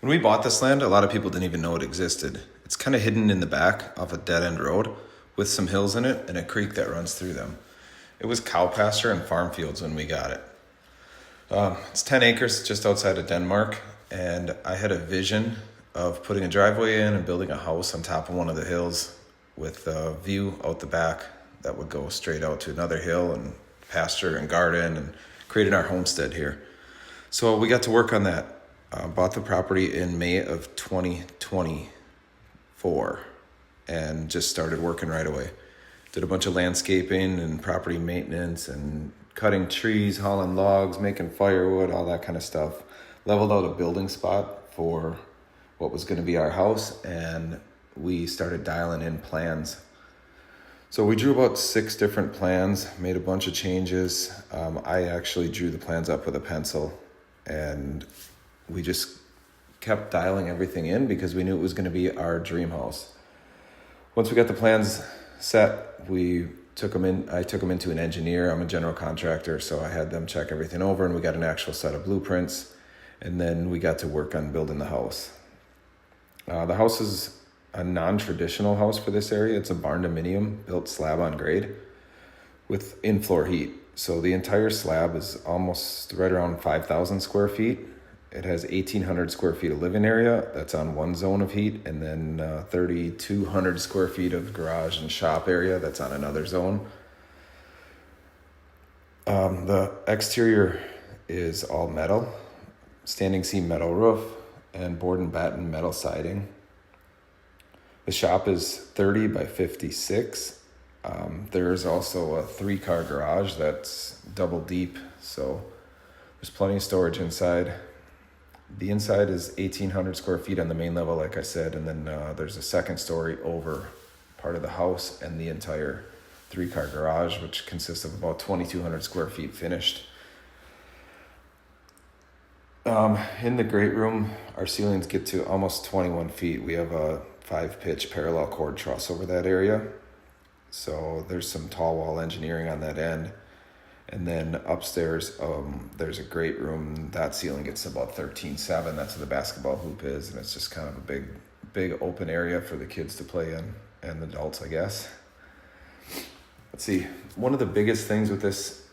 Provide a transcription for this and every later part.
When we bought this land, a lot of people didn't even know it existed. It's kind of hidden in the back of a dead-end road with some hills in it and a creek that runs through them. It was cow pasture and farm fields when we got it. It's 10 acres just outside of Denmark, and I had a vision of putting a driveway in and building a house on top of one of the hills with a view out the back that would go straight out to another hill and pasture and garden, and created our homestead here. So we got to work on that. Bought the property in May of 2024 and just started working right away. Did a bunch of landscaping and property maintenance and cutting trees, hauling logs, making firewood, all that kind of stuff. Leveled out a building spot for what was going to be our house, and we started dialing in plans. So we drew about 6 different plans, made a bunch of changes. I actually drew the plans up with a pencil, and we just kept dialing everything in because we knew it was going to be our dream house. Once we got the plans set, I took them into an engineer. I'm a general contractor, so I had them check everything over, and we got an actual set of blueprints, and then we got to work on building the house. The house is a non-traditional house for this area. It's a Barndominium built slab on grade with in-floor heat. So the entire slab is almost right around 5,000 square feet. It has 1,800 square feet of living area. That's on one zone of heat, and then 3,200 square feet of garage and shop area. That's on another zone. The exterior is all metal, standing seam metal roof, and board and batten metal siding. The shop is 30 by 56. There's also a 3-car garage that's double deep, so there's plenty of storage inside. The inside is 1,800 square feet on the main level, like I said, and then there's a second story over part of the house and the entire 3-car garage, which consists of about 2,200 square feet finished. In the great room, our ceilings get to almost 21 feet. We have a 5-pitch parallel cord truss over that area. So there's some tall wall engineering on that end. And then upstairs, there's a great room. That ceiling gets about 13.7. That's where the basketball hoop is. And it's just kind of a big open area for the kids to play in, and the adults, I guess. Let's see. One of the biggest things with this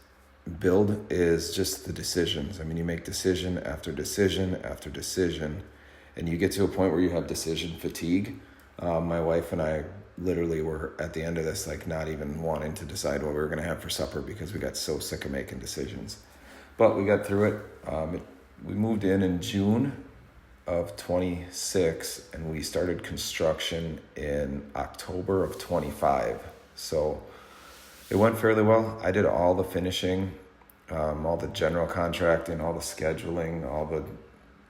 build is just the decisions. I mean, you make decision after decision after decision, and you get to a point where you have decision fatigue. My wife and I literally were at the end of this, like, not even wanting to decide what we were going to have for supper because we got so sick of making decisions. But we got through it. We moved in June of 26, and we started construction in October of 25. So it went fairly well. I did all the finishing, all the general contracting, all the scheduling, all the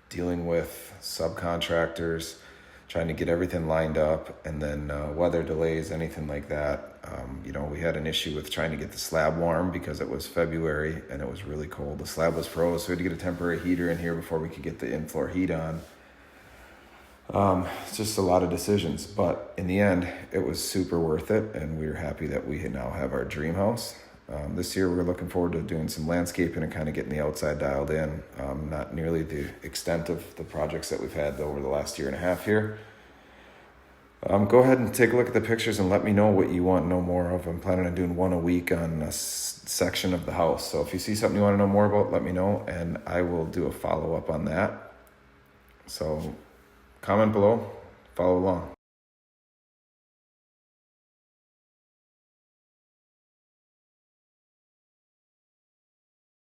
dealing with subcontractors, trying to get everything lined up, and then weather delays, anything like that. We had an issue with trying to get the slab warm because it was February and it was really cold. The slab was froze, so we had to get a temporary heater in here before we could get the in-floor heat on. It's just a lot of decisions, but in the end, it was super worth it, and we were happy that we now have our dream house. This year, we're looking forward to doing some landscaping and kind of getting the outside dialed in. Not nearly the extent of the projects that we've had over the last year and a half here. Go ahead and take a look at the pictures and let me know what you want to know more of. I'm planning on doing one a week on a section of the house. So if you see something you want to know more about, let me know, and I will do a follow-up on that. So comment below, follow along.